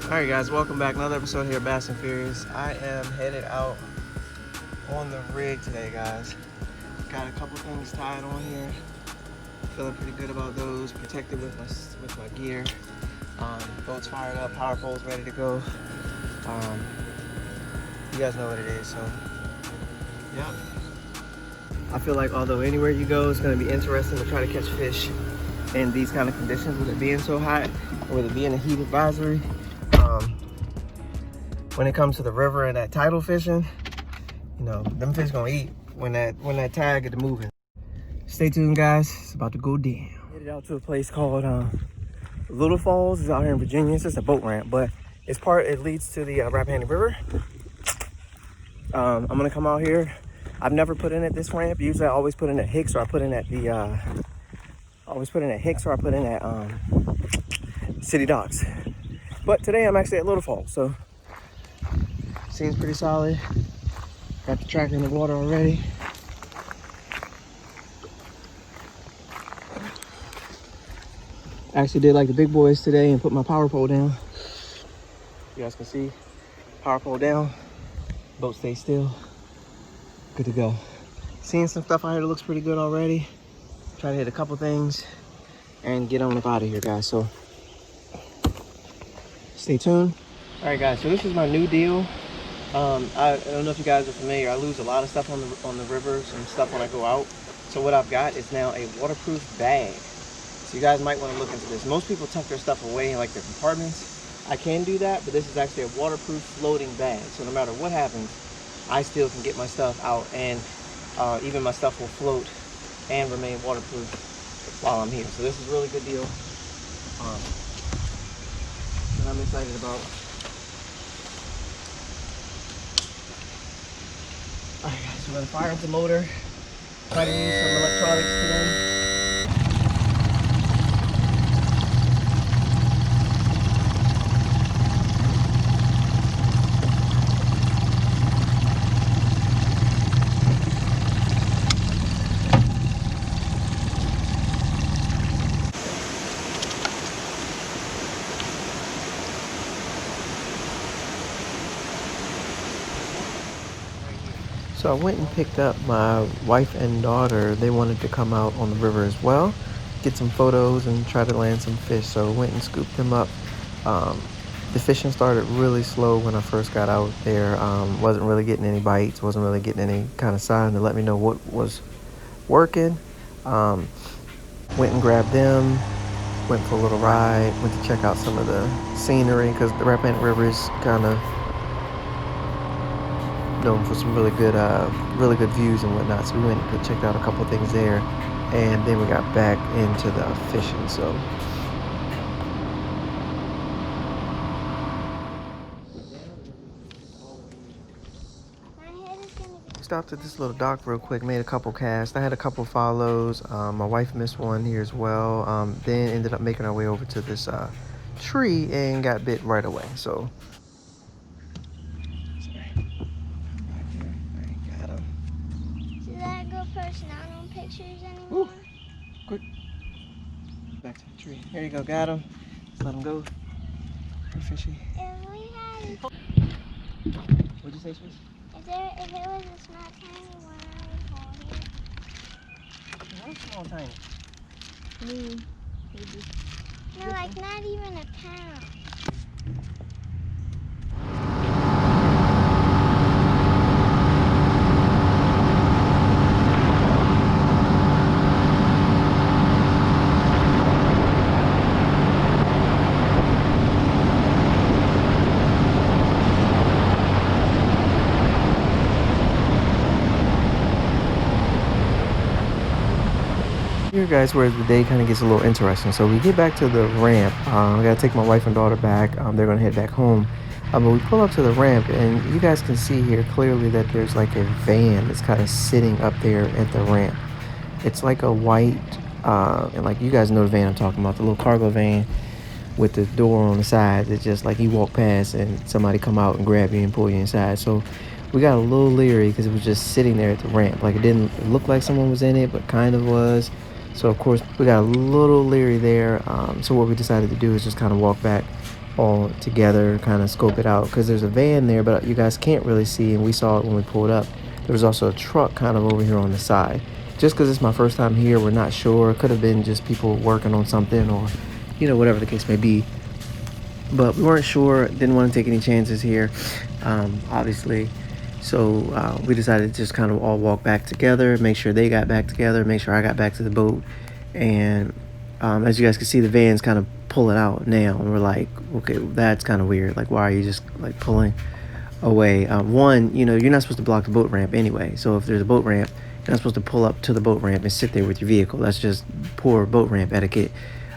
Alright guys, welcome back. Another episode here of Bass and Furious. I am headed out on the rig today, guys. Got a couple things tied on here. Feeling pretty good about those. Protected with my gear. Boat's fired up, power pole's ready to go. You guys know what it is, so yeah. I feel like although anywhere you go, it's going to be interesting to try to catch fish in these kind of conditions, with it being so hot, or with it being a heat advisory. When it comes to the river and that tidal fishing, you know, them fish gonna eat when that tide get to moving. Stay tuned, guys. It's about to go down. Headed out to a place called Little Falls. It's out here in Virginia. It's just a boat ramp, but it leads to the Rappahannock River. I'm gonna come out here. I've never put in at this ramp. Usually I always put in at Hicks, or I put in at City Docks. But today I'm actually at Little Falls, so seems pretty solid. Got the tractor in the water already. Actually did like the big boys today and put my power pole down. You guys can see, power pole down, boat stays still. Good to go. Seeing some stuff out here that looks pretty good already. Try to hit a couple things and get on up out of here, guys. So stay tuned. All right, guys, so this is my new deal. I don't know if you guys are familiar. I lose a lot of stuff on the river, some stuff when I go out. So what I've got is now a waterproof bag. So you guys might want to look into this. Most people tuck their stuff away in like their compartments. I can do that, but this is actually a waterproof floating bag. So no matter what happens, I still can get my stuff out, and even my stuff will float and remain waterproof while I'm here. So this is a really good deal. And I'm excited about. Alright guys, so we're gonna fire up the motor, try to use some electronics today. So I went and picked up my wife and daughter. They wanted to come out on the river as well, get some photos and try to land some fish. So I went and scooped them up. The fishing started really slow when I first got out there. Wasn't really getting any bites, wasn't really getting any kind of sign to let me know what was working. Went and grabbed them, went for a little ride, went to check out some of the scenery, because the Rappahannock River is kind of known for some really good views and whatnot. So we went and checked out a couple of things there, and then we got back into the fishing. So stopped at this little dock real quick, made a couple casts. I had a couple follows. My wife missed one here as well. Then ended up making our way over to this tree and got bit right away. So not on pictures anymore. Ooh, quick. Back to the tree. Here you go, got him. Just let him go. They're fishy. If we had... What'd you say, Swiss? If it was a small tiny one, I would hold it. How small, tiny? No, like not even a pound. Here, guys, where the day kind of gets a little interesting. So we get back to the ramp. I gotta take my wife and daughter back. They're gonna head back home. But we pull up to the ramp, and you guys can see here clearly that there's like a van that's kind of sitting up there at the ramp. It's like a white, and like you guys know the van I'm talking about, the little cargo van with the door on the side. It's just like you walk past and somebody come out and grab you and pull you inside. So we got a little leery because it was just sitting there at the ramp. Like it didn't look like someone was in it, but kind of was. So of course we got a little leery there. So what we decided to do is just kind of walk back all together, kind of scope it out, because there's a van there, but you guys can't really see, and we saw it when we pulled up. There was also a truck kind of over here on the side. Just because it's my first time here, we're not sure. It could have been just people working on something, or whatever the case may be. But we weren't sure, didn't want to take any chances here, obviously. So we decided to just kind of all walk back together, make sure they got back together, make sure I got back to the boat. And as you guys can see, the van's kind of pulling out now. And we're like, okay, that's kind of weird. Like, why are you just like pulling away? One, you're not supposed to block the boat ramp anyway. So if there's a boat ramp, you're not supposed to pull up to the boat ramp and sit there with your vehicle. That's just poor boat ramp etiquette.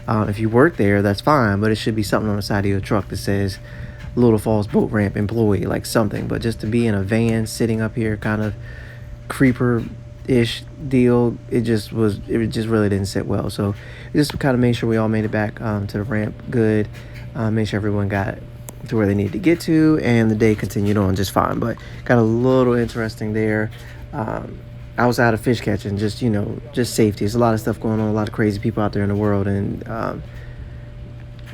If you work there, that's fine, but it should be something on the side of your truck that says Little Falls Boat Ramp employee, like something. But just to be in a van sitting up here, kind of creeper-ish deal, it just really didn't sit well. So just kind of made sure we all made it back to the ramp good, made sure everyone got to where they needed to get to, and the day continued on just fine. But got a little interesting there. Outside of fish catching, just safety. There's a lot of stuff going on, a lot of crazy people out there in the world, and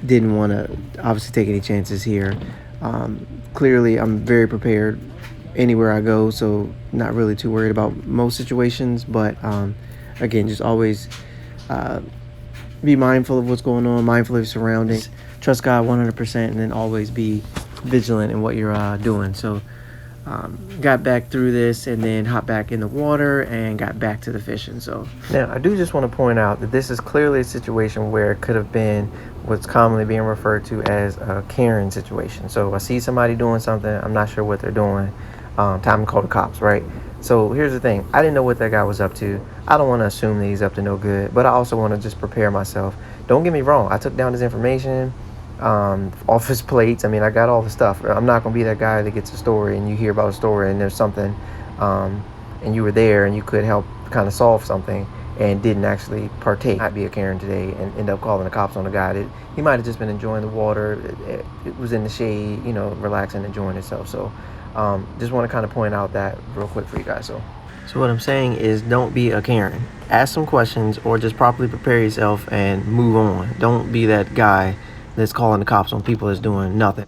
didn't want to obviously take any chances here. Clearly, I'm very prepared anywhere I go, so not really too worried about most situations. But again, just always be mindful of what's going on, mindful of your surroundings, trust God 100%, and then always be vigilant in what you're doing. So got back through this and then hopped back in the water and got back to the fishing. So now I do just want to point out that this is clearly a situation where it could have been what's commonly being referred to as a Karen situation. So I see somebody doing something, I'm not sure what they're doing, time to call the cops, right? So here's the thing, I didn't know what that guy was up to. I don't want to assume that he's up to no good, but I also want to just prepare myself. Don't get me wrong, I took down his information, off his plates. I mean, I got all the stuff. I'm not gonna be that guy that gets a story and you hear about a story and there's something, and you were there and you could help kind of solve something and didn't actually partake. I'd be a Karen today and end up calling the cops on the guy that he might have just been enjoying the water. It was in the shade, relaxing, enjoying itself. So just want to kind of point out that real quick for you guys. So what I'm saying is, don't be a Karen. Ask some questions or just properly prepare yourself and move on. Don't be that guy that's calling the cops on people that's doing nothing.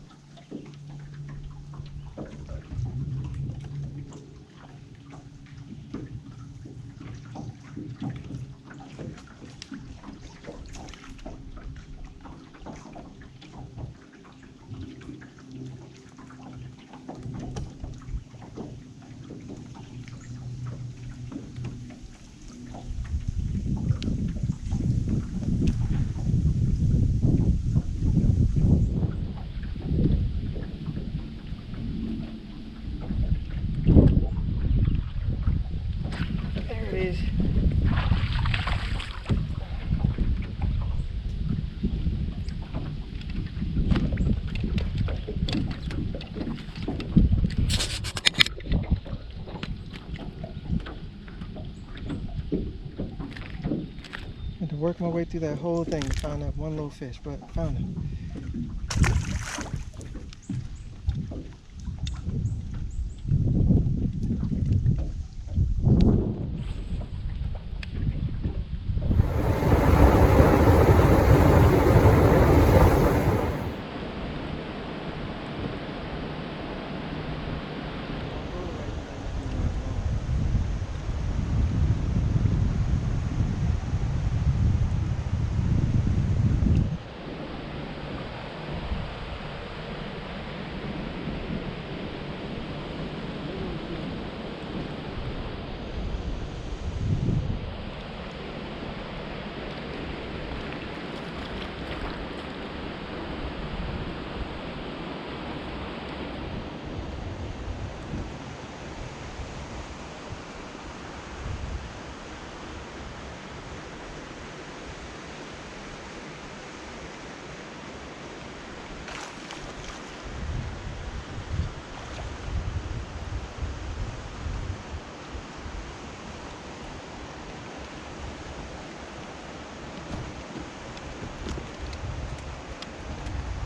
There it is. I had to work my way through that whole thing to find that one little fish, but found it.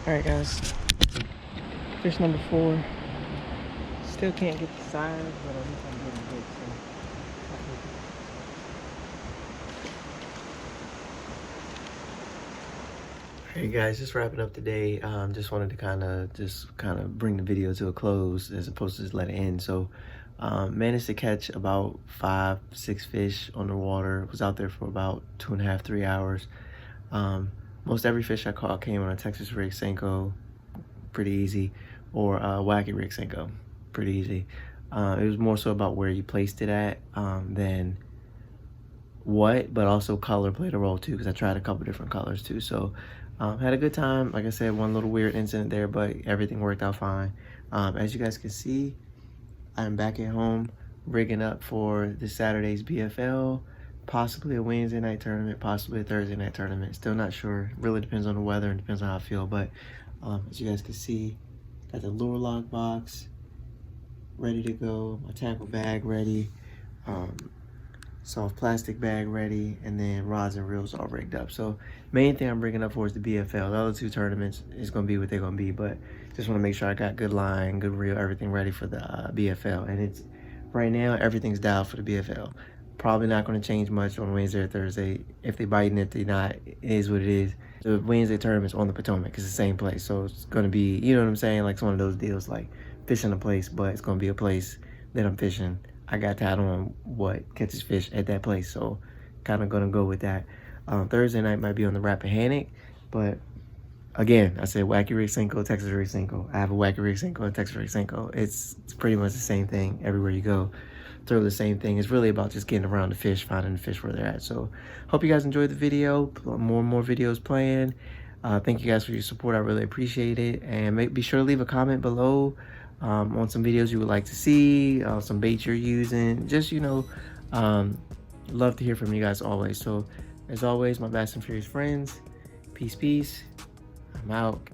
Alright guys, fish number 4. Still can't get the size, but at least I'm getting big, so Hey guys, just wrapping up today. Just wanted to kind of bring the video to a close as opposed to just let it end. So, managed to catch about 5, 6 fish on the water. Was out there for about 2.5, 3 hours. Most every fish I caught came on a Texas rig Senko, pretty easy, or a wacky rig Senko, pretty easy. It was more so about where you placed it at than what, but also color played a role too, because I tried a couple different colors too. So had a good time. Like I said, one little weird incident there, but everything worked out fine. As you guys can see, I'm back at home rigging up for this Saturday's BFL, possibly a Wednesday night tournament, possibly a Thursday night tournament. Still not sure. Really depends on the weather and depends on how I feel. But as you guys can see, got the lure lock box ready to go, my tackle bag ready. Soft plastic bag ready, and then rods and reels all rigged up. So main thing I'm bringing up for is the BFL. The other two tournaments is going to be what they're going to be, but just want to make sure I got good line, good reel, everything ready for the BFL. And it's right now everything's dialed for the BFL. Probably not going to change much on Wednesday or Thursday. If they biting it, they not. It is what it is. The Wednesday tournament's on the Potomac. It's the same place, so it's going to be, you know what I'm saying? Like it's one of those deals, like fishing a place, but it's going to be a place that I'm fishing. I got tied on what catches fish at that place, so kind of gonna go with that. Thursday night might be on the Rappahannock, but again, I said wacky rig Senko, Texas rig Senko. I have a wacky rig Senko and Texas rig Senko. It's pretty much the same thing everywhere you go. Throw the same thing. It's really about just getting around the fish, finding the fish where they're at. So hope you guys enjoyed the video. More and more videos playing. Thank you guys for your support. I really appreciate it. And be sure to leave a comment below on some videos you would like to see, some baits you're using. Just, love to hear from you guys always. So as always, my Bass and Furious friends, peace, peace. I'm out.